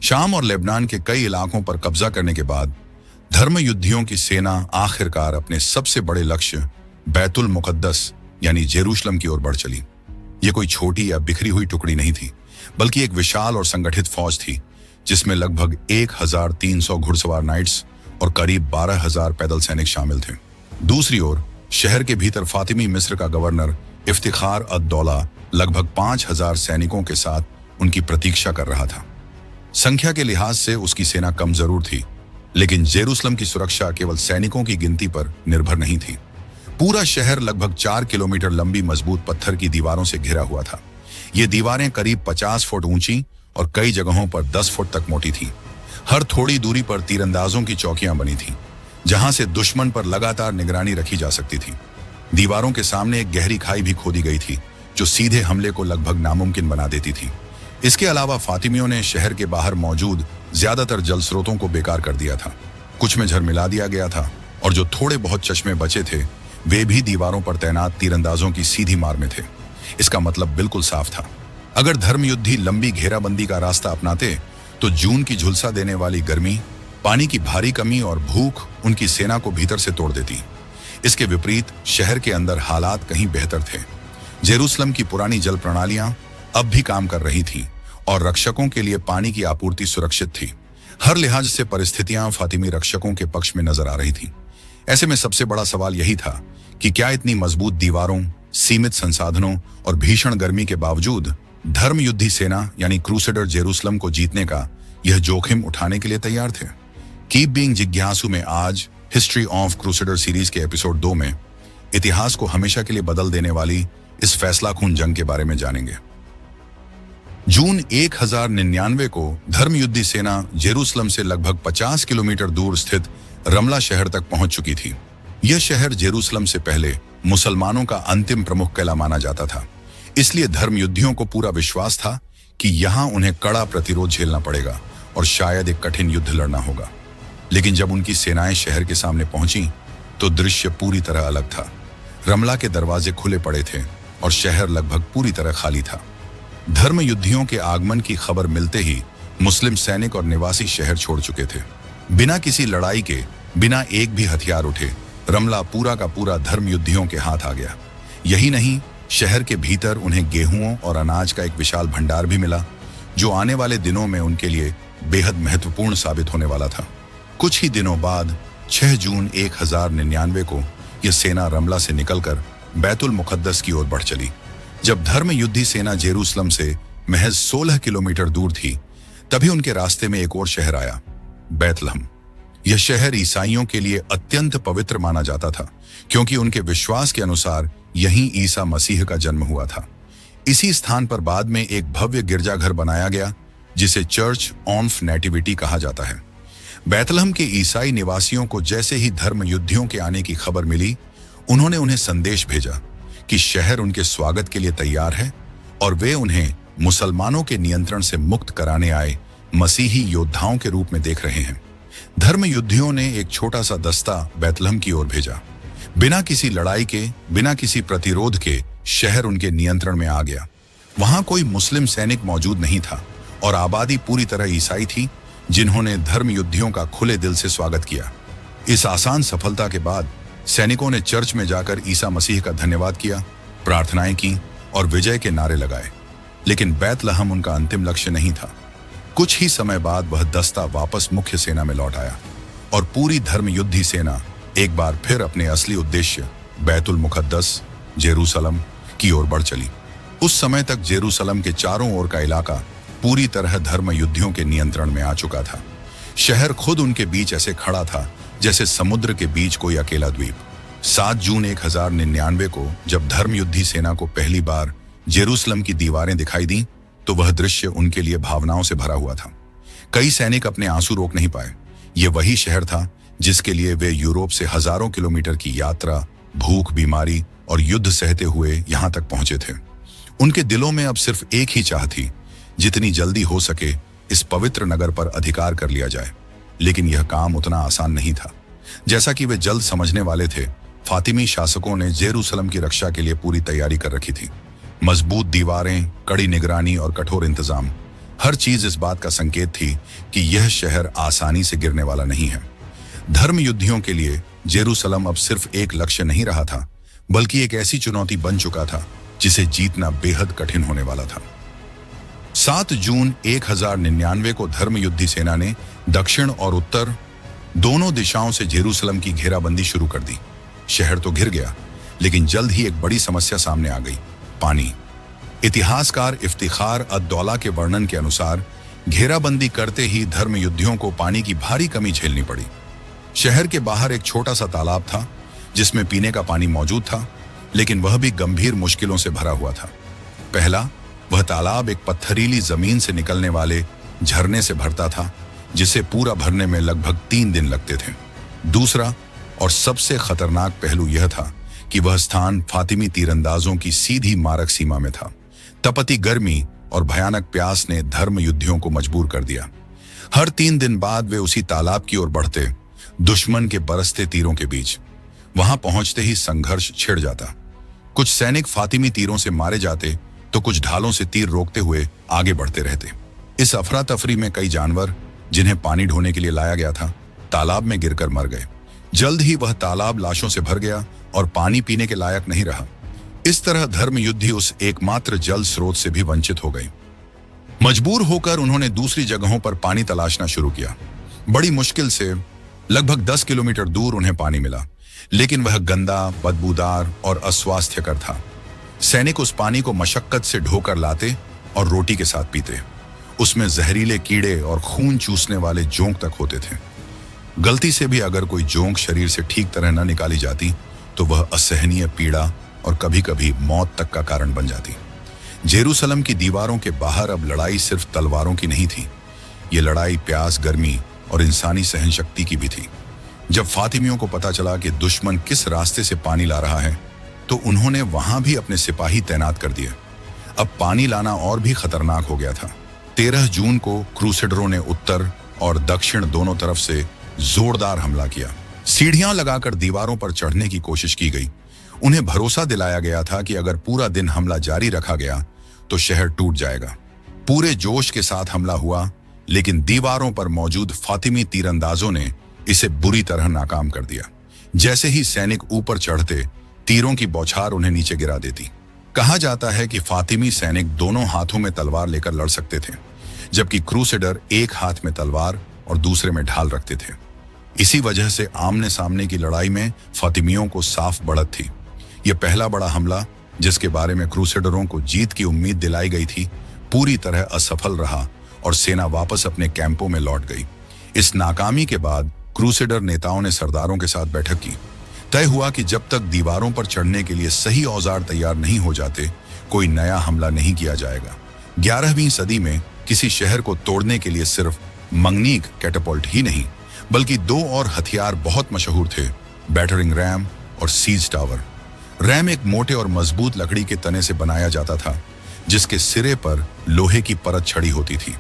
शाम और लेबनान के कई इलाकों पर कब्जा करने के बाद धर्मयुद्धियों की सेना आखिरकार अपने सबसे बड़े लक्ष्य बैतुल मुकद्दस यानी जेरूशलम की ओर बढ़ चली। ये कोई छोटी या बिखरी हुई टुकड़ी नहीं थी, बल्कि एक विशाल और संगठित फौज थी जिसमें लगभग 1300 घुड़सवार नाइट्स और करीब 12,000 पैदल सैनिक शामिल थे। दूसरी ओर शहर के भीतर फातिमी मिस्र का गवर्नर इफ्तिखार अद-दौला लगभग 5,000 सैनिकों के साथ उनकी प्रतीक्षा कर रहा था। संख्या के लिहाज से उसकी सेना कम जरूर थी, लेकिन जेरूसलम की सुरक्षा केवल सैनिकों की गिनती पर निर्भर नहीं थी। पूरा शहर लगभग 4 किलोमीटर लंबी मजबूत पत्थर की दीवारों से घिरा हुआ था। ये दीवारें करीब 50 फुट ऊंची और कई जगहों पर 10 फुट तक मोटी थीं। हर थोड़ी दूरी पर तीरंदाजों की चौकियां बनी थीं, जहां से दुश्मन पर लगातार निगरानी रखी जा सकती थी। दीवारों के सामने एक गहरी खाई भी खोदी गई थी, जो सीधे हमले को लगभग नामुमकिन बना देती थी। इसके अलावा फातिमियों ने शहर के बाहर मौजूद ज्यादातर जल स्रोतों को बेकार कर दिया था। कुछ में झरमिला दिया गया था और जो थोड़े बहुत चश्मे बचे थे वे भी दीवारों पर तैनात तीरंदाजों की सीधी मार में थे। इसका मतलब बिल्कुल साफ था, अगर धर्मयुद्धी लंबी घेराबंदी का रास्ता अपनाते तो जून की झुलसा देने वाली गर्मी, पानी की भारी कमी और भूख उनकी सेना को भीतर से तोड़ देती। इसके विपरीत शहर के अंदर हालात कहीं बेहतर थे। जेरूसलम की पुरानी जल प्रणालियां अब भी काम कर रही थीं और रक्षकों के लिए पानी की आपूर्ति सुरक्षित थी। हर लिहाज से परिस्थितियां फातिमी रक्षकों के पक्ष में नजर आ रही थीं। ऐसे में सबसे बड़ा सवाल यही था कि क्या इतनी मजबूत दीवारों, सीमित संसाधनों और भीषण गर्मी के बावजूद धर्मयुद्धी सेना यानी क्रूसेडर जेरूसलम को जीतने का यह जोखिम उठाने के लिए तैयार थे। कीप बीइंग जिज्ञासु में आज हिस्ट्री ऑफ क्रूसेडर सीरीज के एपिसोड 2 में इतिहास को हमेशा के लिए बदल देने वाली इस फैसलाकुन जंग के बारे में जानेंगे। जून 1099 को धर्मयुद्धी सेना जेरूसलम से लगभग 50 किलोमीटर दूर स्थित रमला शहर तक पहुंच चुकी थी। यह शहर जेरूसलम से पहले मुसलमानों का अंतिम प्रमुख किला माना जाता था, इसलिए धर्मयुद्धियों को पूरा विश्वास था कि यहां उन्हें कड़ा प्रतिरोध झेलना पड़ेगा और शायद एक कठिन युद्ध लड़ना होगा। लेकिन जब उनकी सेनाएं शहर के सामने पहुंची तो दृश्य पूरी तरह अलग था। रमला के दरवाजे खुले पड़े थे और शहर लगभग पूरी तरह खाली था। धर्मयुद्धियों के आगमन की खबर मिलते ही मुस्लिम सैनिक और निवासी शहर छोड़ चुके थे। बिना किसी लड़ाई के, बिना एक भी हथियार उठे रमला पूरा का पूरा धर्मयुद्धियों के हाथ आ गया। यही नहीं, शहर के भीतर उन्हें गेहूं और अनाज का एक विशाल भंडार भी मिला, जो आने वाले दिनों में उनके लिए बेहद महत्वपूर्ण साबित होने वाला था। कुछ ही दिनों बाद 6 जून 1099 को यह सेना रमला से निकलकर बैतुल मुकद्दस की ओर बढ़ चली। जब धर्मयुद्धी सेना जेरूसलम से महज 16 किलोमीटर दूर थी, तभी उनके रास्ते में एक और शहर आया, बैतलहम। यह शहर ईसाइयों के लिए अत्यंत पवित्र माना जाता था, क्योंकि उनके विश्वास के अनुसार यहीं ईसा मसीह का जन्म हुआ था। इसी स्थान पर बाद में एक भव्य गिरजाघर बनाया गया, जिसे चर्च ऑफ नेटिविटी कहा जाता है। बैतलहम के ईसाई निवासियों को जैसे ही धर्मयुद्धियों के आने की खबर मिली, उन्होंने उन्हें संदेश भेजा कि शहर उनके स्वागत के लिए तैयार है और वे उन्हें मुसलमानों के नियंत्रण से मुक्त कराने आए मसीही योद्धाओं के रूप में देख रहे हैं। धर्मयुद्धियों ने एक छोटा सा दस्ता बैतलहम की ओर भेजा। बिना किसी लड़ाई के, बिना किसी प्रतिरोध के शहर उनके नियंत्रण में आ गया। वहां कोई मुस्लिम सैनिक मौजूद नहीं था और आबादी पूरी तरह ईसाई थी, जिन्होंने धर्मयुद्धियों का खुले दिल से स्वागत किया। इस आसान सफलता के बाद सैनिकों ने चर्च में जाकर ईसा मसीह का धन्यवाद किया, प्रार्थनाएं की और विजय के नारे लगाए। लेकिन बैतलहम उनका अंतिम लक्ष्य नहीं था। कुछ ही समय बाद वह दस्ता वापस मुख्य सेना में लौट आया और पूरी धर्मयुद्धी सेना एक बार फिर अपने असली उद्देश्य बैतुल मुकद्दस जेरूसलम की ओर बढ़ चली। उस समय तक जेरूसलम के चारों ओर का इलाका पूरी तरह धर्मयुद्धियों के नियंत्रण में आ चुका था। शहर खुद उनके बीच ऐसे खड़ा था जैसे समुद्र के बीच कोई अकेला द्वीप। 7 जून 1099 को जब धर्मयुद्धी सेना को पहली बार जेरूसलम की दीवारें दिखाई दी, तो वह दृश्य उनके लिए भावनाओं से भरा हुआ था। कई सैनिक अपने आंसू रोक नहीं पाए। ये वही शहर था जिसके लिए वे यूरोप से हजारों किलोमीटर की यात्रा, भूख, बीमारी और युद्ध सहते हुए यहां तक पहुंचे थे। उनके दिलों में अब सिर्फ एक ही चाह थी, जितनी जल्दी हो सके इस पवित्र नगर पर अधिकार कर लिया जाए। लेकिन यह काम उतना आसान नहीं था। जैसा कि वे जल्द समझने वाले थे, फातिमी शासकों ने जेरूसलम की रक्षा के लिए पूरी तैयारी कर रखी थी। मजबूत दीवारें, कड़ी निगरानी और कठोर इंतजाम। हर चीज इस बात का संकेत थी कि यह शहर आसानी से गिरने वाला नहीं है। धर्म युद्धियों के लिए जेरूसलम अब सिर्फ एक लक्ष्य नहीं रहा था, बल्कि एक ऐसी चुनौती बन चुका था जिसे जीतना बेहद कठिन होने वाला था। 7 जून 1099 को धर्म युद्धि सेना ने दक्षिण और उत्तर दोनों दिशाओं से जेरूसलम की घेराबंदी शुरू कर दी। शहर तो घिर गया, लेकिन जल्द ही एक बड़ी समस्या सामने आ गई, पानी। इतिहासकार इफ्तिखार अद-दौला के वर्णन के अनुसार घेराबंदी करते ही धर्म युद्धियों को पानी की भारी कमी झेलनी पड़ी। शहर के बाहर एक छोटा सा तालाब था जिसमें पीने का पानी मौजूद था, लेकिन वह भी गंभीर मुश्किलों से भरा हुआ था। पहला, वह तालाब एक पत्थरीली जमीन से निकलने वाले झरने से भरता था, जिसे पूरा भरने में लगभग 3 दिन लगते थे। दूसरा और सबसे खतरनाक पहलू यह था कि वह स्थान फातिमी तीरंदाजों की सीधी मारक सीमा में था। तपती गर्मी और भयानक प्यास ने धर्म युद्धियों को मजबूर कर दिया। हर 3 दिन बाद वे उसी तालाब की ओर बढ़ते, दुश्मन के बरसते तीरों के बीच। वहां पहुंचते ही संघर्ष छिड़ जाता। कुछ सैनिक फातिमी तीरों से मारे जाते तो कुछ ढालों से तीर रोकते हुए आगे बढ़ते रहते। इस अफरा तफरी में कई जानवर जिन्हें पानी ढोने के लिए लाया गया था, तालाब में गिरकर मर गए। जल्द ही वह तालाब लाशों से भर गया और पानी पीने के लायक नहीं रहा। इस तरह धर्म युद्धि उस एकमात्र जल स्रोत से भी वंचित हो गए। मजबूर होकर उन्होंने दूसरी जगहों पर पानी तलाशना शुरू किया। बड़ी मुश्किल से लगभग 10 किलोमीटर दूर उन्हें पानी मिला, लेकिन वह गंदा, बदबूदार और अस्वास्थ्यकर था। सैनिक उस पानी को मशक्कत से ढोकर लाते और रोटी के साथ पीते। उसमें जहरीले कीड़े और खून चूसने वाले जोंक तक होते थे। गलती से भी अगर कोई जोंक शरीर से ठीक तरह न निकाली जाती तो वह असहनीय पीड़ा और कभी-कभी मौत तक का कारण बन जाती। जेरूसलम की दीवारों के बाहर अब लड़ाई सिर्फ तलवारों की नहीं थी। ये लड़ाई प्यास, गर्मी और इंसानी सहनशक्ति की भी थी। जब फातिमियों को पता चला कि दुश्मन किस रास्ते से पानी ला रहा है, तो उन्होंने वहां भी अपने सिपाही तैनात कर दिए। अब पानी लाना और भी खतरनाक हो गया था। 13 जून को क्रूसेडरों ने उत्तर और दक्षिण दोनों तरफ से जोरदार हमला किया। सीढ़ियां लगाकर दीवारों पर चढ़ने की कोशिश की गई। उन्हें भरोसा दिलाया गया था कि अगर पूरा दिन हमला जारी रखा गया तो शहर टूट जाएगा। पूरे जोश के साथ हमला हुआ, लेकिन दीवारों पर मौजूद फातिमी तीरंदाजों ने इसे बुरी तरह नाकाम कर दिया। जैसे ही सैनिक ऊपर चढ़ते, तीरों की बौछार उन्हें नीचे गिरा देती। कहा जाता है कि फातिमी सैनिक दोनों हाथों में तलवार लेकर लड़ सकते थे, जबकि क्रूसेडर एक हाथ में तलवार और दूसरे में ढाल रखते थे। इसी वजह से आमने सामने की लड़ाई में फातिमियों को साफ बढ़त थी। यह पहला बड़ा हमला, जिसके बारे में क्रूसेडरों को जीत की उम्मीद दिलाई गई थी, पूरी तरह असफल रहा और सेना वापस अपने कैंपों में लौट गई। इस नाकामी के बाद क्रूसेडर नेताओं ने सरदारों के साथ बैठक की। तय हुआ कि जब तक दीवारों पर चढ़ने के लिए सही औजार तैयार नहीं हो जाते, कोई नया हमला नहीं किया जाएगा। 11वीं सदी में किसी शहर को तोड़ने के लिए सिर्फ मंगनीक कैटापल्ट ही नहीं, बल्कि 2 और हथियार बहुत मशहूर थे, बैटरिंग रैम और सीज टावर। रैम एक मोटे और मजबूत लकड़ी के तने से बनाया जाता था, जिसके सिरे पर लोहे की परत छड़ी होती थी।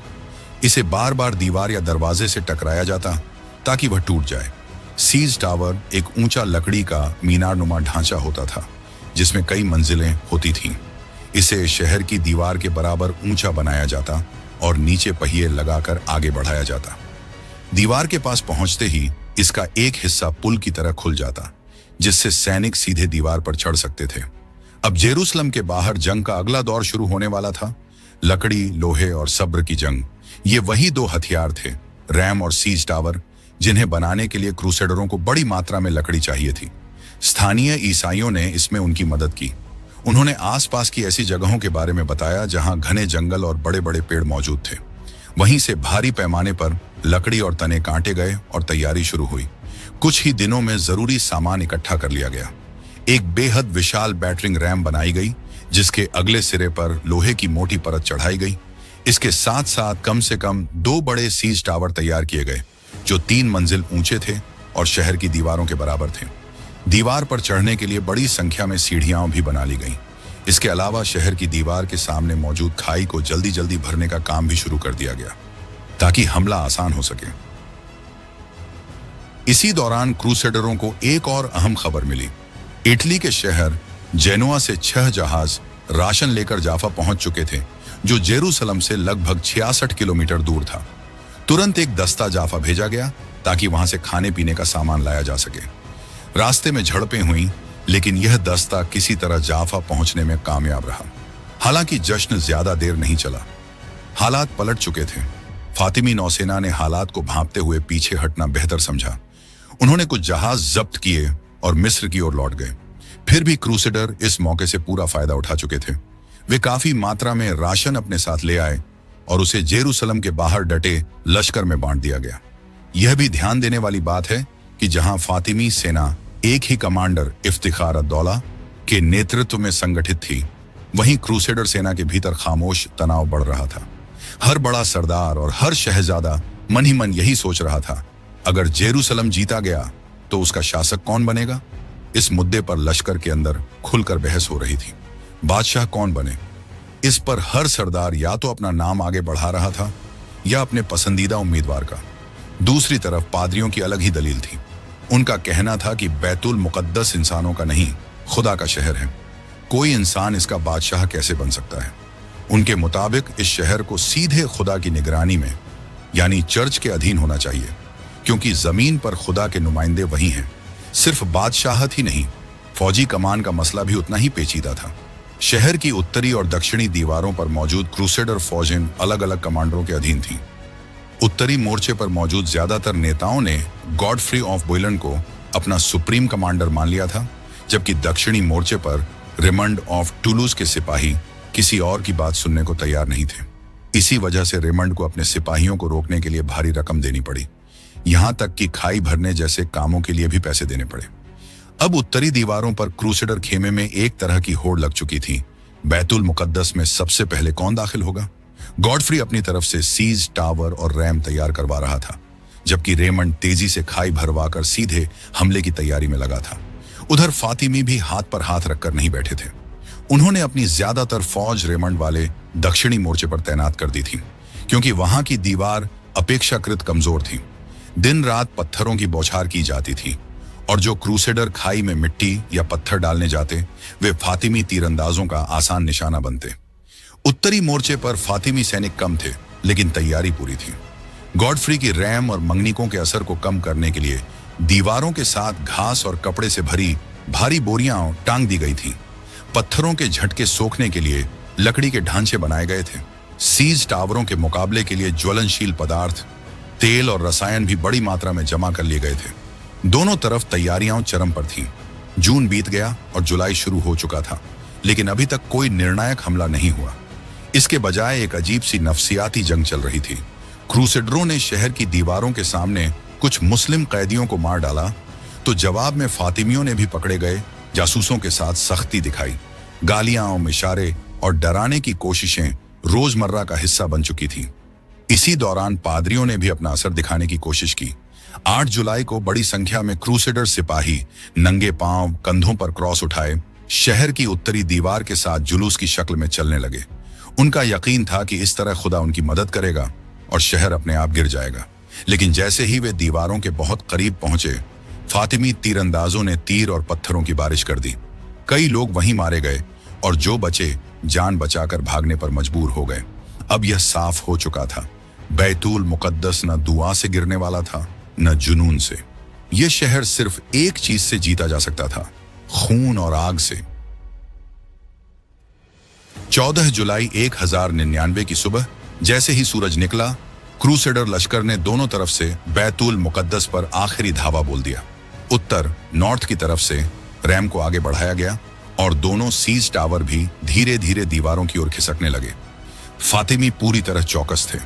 इसे बार बार दीवार या दरवाजे से टकराया जाता ताकि वह टूट जाए। सीज टावर एक ऊंचा लकड़ी का मीनारनुमा ढांचा होता था, जिसमें कई मंजिलें होती थीं। इसे शहर की दीवार के बराबर ऊंचा बनाया जाता और नीचे पहिए लगाकर आगे बढ़ाया जाता। दीवार के पास पहुंचते ही इसका एक हिस्सा पुल की तरह खुल जाता, जिससे सैनिक सीधे दीवार पर चढ़ सकते थे। अब जेरूसलम के बाहर जंग का अगला दौर शुरू होने वाला था। लकड़ी, लोहे और सब्र की जंग, ये वही 2 हथियार थे, रैम और सीज टावर, जिन्हें बनाने के लिए क्रूसेडरों को बड़ी मात्रा में लकड़ी चाहिए थी। स्थानीय ईसाइयों ने इसमें उनकी मदद की। उन्होंने आसपास की ऐसी जगहों के बारे में बताया जहां घने जंगल और बड़े बड़े पेड़ मौजूद थे। वहीं से भारी पैमाने पर लकड़ी और तने काटे गए और तैयारी शुरू हुई। कुछ ही दिनों में जरूरी सामान इकट्ठा कर लिया गया। एक बेहद विशाल बैटरिंग रैम बनाई गई, जिसके अगले सिरे पर लोहे की मोटी परत चढ़ाई गई। इसके साथ साथ कम से कम 2 बड़े सीज टावर तैयार किए गए, जो 3 मंजिल ऊंचे थे और शहर की दीवारों के बराबर थे। दीवार पर चढ़ने के लिए बड़ी संख्या में सीढ़ियां भी बना ली गईं। इसके अलावा शहर की दीवार के सामने मौजूद खाई को जल्दी जल्दी भरने का काम भी शुरू कर दिया गया, ताकि हमला आसान हो सके। इसी दौरान क्रूसेडरों को एक और अहम खबर मिली। इटली के शहर जेनुआ से 6 जहाज राशन लेकर जाफा पहुंच चुके थे, जो जेरूसलम से लगभग 66 किलोमीटर दूर था। तुरंत एक दस्ता जाफा भेजा गया ताकि वहां से खाने पीने का सामान लाया जा सके। रास्ते में झड़पें हुई, लेकिन यह दस्ता किसी तरह जाफा पहुंचने में कामयाब रहा। हालांकि जश्न ज्यादा देर नहीं चला, हालात पलट चुके थे। फातिमी नौसेना ने हालात को भांपते हुए पीछे हटना बेहतर समझा। उन्होंने कुछ जहाज जब्त किए और मिस्र की ओर लौट गए। फिर भी क्रूसेडर इस मौके से पूरा फायदा उठा चुके थे। वे काफी मात्रा में राशन अपने साथ ले आए और उसे जेरूसलम के बाहर डटे लश्कर में बांट दिया गया। यह भी ध्यान देने वाली बात है कि जहां फातिमी सेना एक ही कमांडर इफ्तिखार अद-दौला के नेतृत्व में संगठित थी, वहीं क्रूसेडर सेना के भीतर खामोश तनाव बढ़ रहा था। हर बड़ा सरदार और हर शहजादा मन ही मन यही सोच रहा था, अगर जेरूसलम जीता गया तो उसका शासक कौन बनेगा। इस मुद्दे पर लश्कर के अंदर खुलकर बहस हो रही थी। बादशाह कौन बने, इस पर हर सरदार या तो अपना नाम आगे बढ़ा रहा था या अपने पसंदीदा उम्मीदवार का। दूसरी तरफ पादरियों की अलग ही दलील थी। उनका कहना था कि बैतुल मुकद्दस इंसानों का नहीं, खुदा का शहर है। कोई इंसान इसका बादशाह कैसे बन सकता है। उनके मुताबिक इस शहर को सीधे खुदा की निगरानी में यानी चर्च के अधीन होना चाहिए, क्योंकि जमीन पर खुदा के नुमाइंदे वही हैं। सिर्फ बादशाहत ही नहीं, फौजी कमान का मसला भी उतना ही पेचीदा था। शहर की उत्तरी और दक्षिणी दीवारों पर मौजूद क्रूसेडर फौजें अलग अलग कमांडरों के अधीन थीं। उत्तरी मोर्चे पर मौजूद ज्यादातर नेताओं ने गॉडफ्री ऑफ बोयलन को अपना सुप्रीम कमांडर मान लिया था, जबकि दक्षिणी मोर्चे पर रेमंड ऑफ टूलूज के सिपाही किसी और की बात सुनने को तैयार नहीं थे। इसी वजह से रेमंड को अपने सिपाहियों को रोकने के लिए भारी रकम देनी पड़ी, यहां तक कि खाई भरने जैसे कामों के लिए भी पैसे देने पड़े। अब उत्तरी दीवारों पर क्रूसेडर खेमे में एक तरह की होड़ लग चुकी थी। बैतुल मुकद्दस में सबसे पहले कौन दाखिल होगा। गॉडफ्री अपनी तरफ से सीज, टावर और रैम तैयार करवा रहा था, जबकि रेमंड तेजी से खाई भरवाकर सीधे हमले की तैयारी में लगा था। उधर फातिमी भी हाथ पर हाथ रखकर नहीं बैठे थे। उन्होंने अपनी ज्यादातर फौज रेमंड वाले दक्षिणी मोर्चे पर तैनात कर दी थी, क्योंकि वहां की दीवार अपेक्षाकृत कमजोर थी। दिन रात पत्थरों की बौछार की जाती थी और जो क्रूसेडर खाई में मिट्टी या पत्थर डालने जाते, वे फातिमी तीरंदाजों का आसान निशाना बनते। उत्तरी मोर्चे पर फातिमी सैनिक कम थे, लेकिन तैयारी पूरी थी। गॉडफ्री की रैम और मंगनिकों के असर को कम करने के लिए दीवारों के साथ घास और कपड़े से भरी भारी बोरियां टांग दी गई थीं। पत्थरों के झटके सोखने के लिए लकड़ी के ढांचे बनाए गए थे। सीज टावरों के मुकाबले के लिए ज्वलनशील पदार्थ, तेल और रसायन भी बड़ी मात्रा में जमा कर लिए गए थे। दोनों तरफ तैयारियां चरम पर थीं। जून बीत गया और जुलाई शुरू हो चुका था, लेकिन अभी तक कोई निर्णायक हमला नहीं हुआ। इसके बजाय एक अजीब सी नफसियाती जंग चल रही थी। क्रूसेडरों ने शहर की दीवारों के सामने कुछ मुस्लिम कैदियों को मार डाला, तो जवाब में फातिमियों ने भी पकड़े गए जासूसों के साथ सख्ती दिखाई। गालियां, इशारे और डराने की कोशिशें रोजमर्रा का हिस्सा बन चुकी थीं। इसी दौरान पादरियों ने भी अपना असर दिखाने की कोशिश की। 8 जुलाई को बड़ी संख्या में क्रूसेडर सिपाही नंगे पांव, कंधों पर क्रॉस उठाए, शहर की उत्तरी दीवार के साथ जुलूस की शक्ल में चलने लगे। उनका यकीन था कि इस तरह खुदा उनकी मदद करेगा और शहर अपने आप गिर जाएगा। लेकिन जैसे ही वे दीवारों के बहुत करीब पहुंचे, फातिमी तीरंदाजों ने तीर और पत्थरों की बारिश कर दी। कई लोग वहीं मारे गए और जो बचे जान बचाकर भागने पर मजबूर हो गए। अब यह साफ हो चुका था, बैतुल मुकद्दस न दुआ से गिरने वाला था, न जुनून से। यह शहर सिर्फ एक चीज से जीता जा सकता था, खून और आग से। 14 जुलाई 1099 की सुबह जैसे ही सूरज निकला, क्रूसेडर लश्कर ने दोनों तरफ से बैतुल मुकद्दस पर आखिरी धावा बोल दिया। उत्तर नॉर्थ की तरफ से रैम को आगे बढ़ाया गया और दोनों सीज टावर भी धीरे धीरे दीवारों की ओर खिसकने लगे। फातिमी पूरी तरह चौकस थे।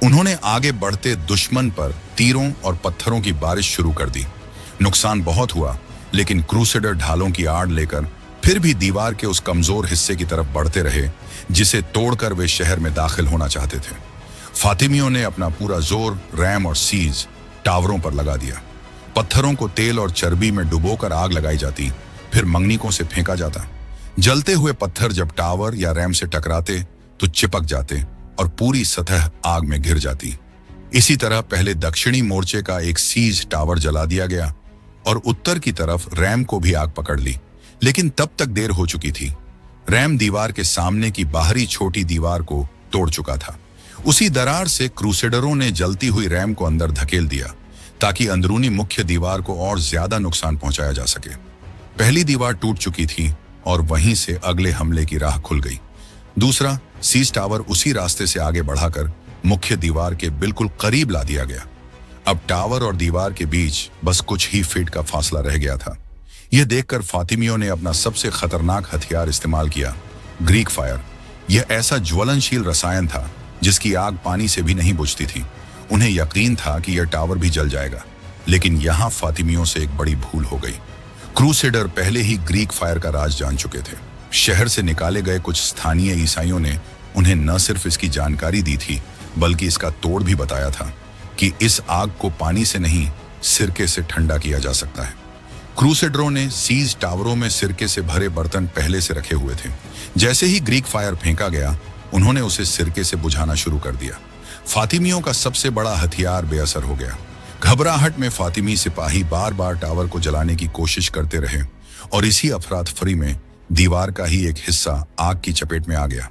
उन्होंने आगे बढ़ते दुश्मन पर तीरों और पत्थरों की बारिश शुरू कर दी। नुकसान बहुत हुआ, लेकिन क्रूसेडर ढालों की आड़ लेकर फिर भी दीवार के उस कमजोर हिस्से की तरफ बढ़ते रहे जिसे तोड़कर वे शहर में दाखिल होना चाहते थे। फातिमियों ने अपना पूरा जोर रैम और सीज टावरों पर लगा दिया। पत्थरों को तेल और चर्बी में डुबोकर आग लगाई जाती, फिर मंगनीकों से फेंका जाता। जलते हुए पत्थर जब टावर या रैम से टकराते तो चिपक जाते और पूरी सतह आग में घिर जाती। इसी तरह पहले दक्षिणी मोर्चे का एक सीज टावर जला दिया गया और उत्तर की तरफ रैम को भी आग पकड़ ली, लेकिन तब तक देर हो चुकी थी। रैम दीवार के सामने की बाहरी छोटी दीवार को तोड़ चुका था। उसी दरार से क्रूसेडरों ने जलती हुई रैम को अंदर धकेल दिया ताकि अंदरूनी मुख्य दीवार को और ज्यादा नुकसान पहुंचाया जा सके। पहली दीवार टूट चुकी थी और वहीं से अगले हमले की राह खुल गई। दूसरा सीज टावर उसी रास्ते से आगे बढ़ाकर मुख्य दीवार के बिल्कुल करीब ला दिया गया। अब टावर और दीवार के बीच बस कुछ ही फीट का फासला रह गया था। यह देखकर फातिमियों ने अपना सबसे खतरनाक हथियार इस्तेमाल किया, ग्रीक फायर। यह ऐसा ज्वलनशील रसायन था जिसकी आग पानी से भी नहीं बुझती थी। उन्हें यकीन था कि यह टावर भी जल जाएगा, लेकिन यहां फातिमियों से एक बड़ी भूल हो गई। क्रूसेडर पहले ही ग्रीक फायर का राज जान चुके थे। शहर से निकाले गए कुछ स्थानीय ईसाइयों ने उन्हें न सिर्फ इसकी जानकारी दी थी, बल्कि इसका तोड़ भी बताया था कि इस आग को पानी से नहीं, सिरके से ठंडा किया जा सकता है। क्रूसेडरों ने सीज टावरों में सिरके से भरे बर्तन पहले से रखे हुए थे। जैसे ही ग्रीक फायर फेंका गया, उन्होंने उसे सिरके से बुझाना शुरू कर दिया। फातिमियों का सबसे बड़ा हथियार बेअसर हो गया। घबराहट में फातिमी सिपाही बार बार टावर को जलाने की कोशिश करते रहे और इसी अफरा तफरी में दीवार का ही एक हिस्सा आग की चपेट में आ गया।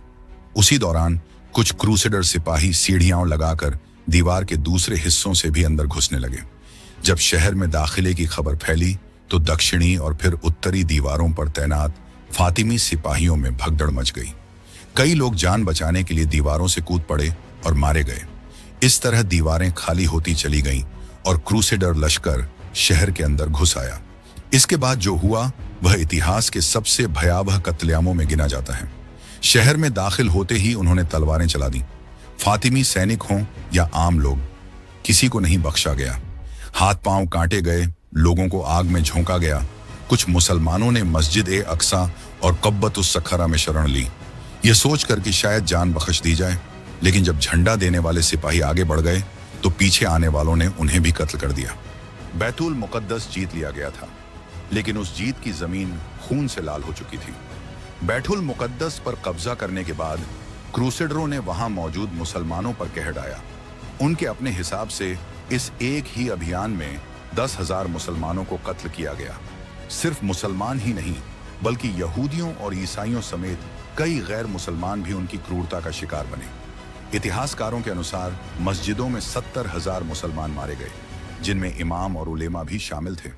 उसी दौरान कुछ क्रूसेडर सिपाही सीढ़ियां लगाकर दीवार के दूसरे हिस्सों से भी अंदर घुसने लगे। जब शहर में दाखिले की खबर फैली तो दक्षिणी और फिर उत्तरी दीवारों पर तैनात फातिमी सिपाहियों में भगदड़ मच गई। कई लोग जान बचाने के लिए दीवारों से कूद पड़े और मारे गए। इस तरह दीवारें खाली होती चली गईं और क्रूसेडर लश्कर शहर के अंदर घुस आया। इसके बाद जो हुआ वह इतिहास के सबसे भयावह कत्लेआमों में गिना जाता है। शहर में दाखिल होते ही उन्होंने तलवारें चला दी। फातिमी सैनिक हों या आम लोग, किसी को नहीं बख्शा गया। हाथ पांव काटे गए, लोगों को आग में झोंका गया। कुछ मुसलमानों ने मस्जिद ए अक्सा और कब्बतुस सखरा में शरण ली, यह सोचकर कि शायद जान बख्श दी जाए। लेकिन जब झंडा देने वाले सिपाही आगे बढ़ गए तो पीछे आने वालों ने उन्हें भी कत्ल कर दिया। बैतुल मुकद्दस जीत लिया गया था, लेकिन उस जीत की जमीन खून से लाल हो चुकी थी। बैतुल मुकद्दस पर कब्जा करने के बाद क्रूसेडरों ने वहां मौजूद मुसलमानों पर कहर ढाया। उनके अपने हिसाब से इस एक ही अभियान में 10,000 मुसलमानों को कत्ल किया गया। सिर्फ मुसलमान ही नहीं, बल्कि यहूदियों और ईसाइयों समेत कई गैर मुसलमान भी उनकी क्रूरता का शिकार बने। इतिहासकारों के अनुसार मस्जिदों में 70,000 मुसलमान मारे गए, जिनमें इमाम और उलेमा भी शामिल थे।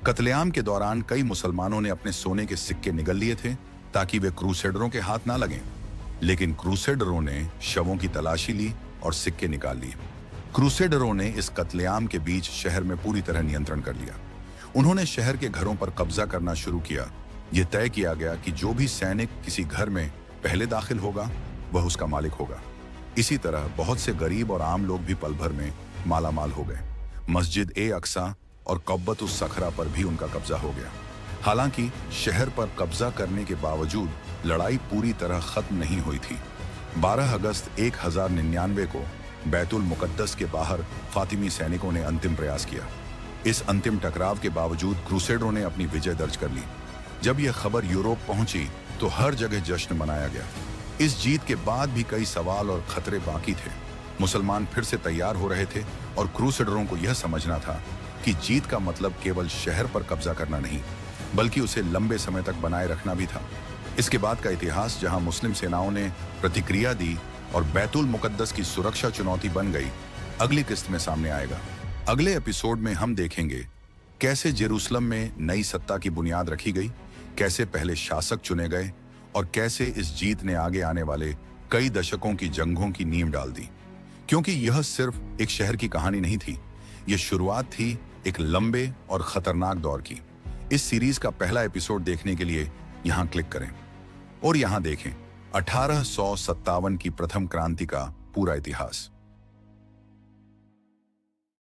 कत्लेआम के दौरान कई मुसलमानों ने अपने सोने के सिक्के निगल लिए थे ताकि वे क्रूसेडरों के हाथ ना लगें, लेकिन क्रूसेडरों ने शवों की तलाशी ली और सिक्के निकाल लिए। क्रूसेडरों ने इस कत्लेआम के बीच शहर में पूरी तरह नियंत्रण कर लिया। उन्होंने शहर के घरों पर कब्जा करना शुरू किया। यह तय किया गया कि जो भी सैनिक किसी घर में पहले दाखिल होगा वह उसका मालिक होगा। इसी तरह बहुत से गरीब और आम लोग भी पल भर में मालामाल हो गए। मस्जिद ए अक्सा और कब्बतुस सखरा पर भी उनका कब्जा हो गया। हालांकि शहर पर कब्जा करने के बावजूद लड़ाई पूरी तरह खत्म नहीं हुई थी। 12 अगस्त 1099 को बैतुल मुकद्दस के बाहर फातिमी सैनिकों ने अंतिम प्रयास किया। इस अंतिम टकराव के बावजूद क्रूसेडरों ने अपनी विजय दर्ज कर ली। जब यह खबर यूरोप पहुंची तो हर जगह जश्न मनाया गया। इस जीत के बाद भी कई सवाल और खतरे बाकी थे। मुसलमान फिर से तैयार हो रहे थे और क्रूसेडरों को यह समझना था कि जीत का मतलब केवल शहर पर कब्जा करना नहीं, बल्कि उसे लंबे समय तक बनाए रखना भी था। इसके बाद का इतिहास, जहां मुस्लिम सेनाओं ने प्रतिक्रिया दी और बैतुल मुकद्दस की सुरक्षा चुनौती बन गई, अगली किस्त में सामने आएगा। अगले एपिसोड में हम देखेंगे कैसे जेरूसलम में नई सत्ता की बुनियाद रखी गई, कैसे पहले शासक चुने गए और कैसे इस जीत ने आगे आने वाले कई दशकों की जंगों की नींव डाल दी। क्योंकि यह सिर्फ एक शहर की कहानी नहीं थी, यह शुरुआत थी एक लंबे और खतरनाक दौर की। इस सीरीज का पहला एपिसोड देखने के लिए यहां क्लिक करें और यहां देखें 1857 की प्रथम क्रांति का पूरा इतिहास।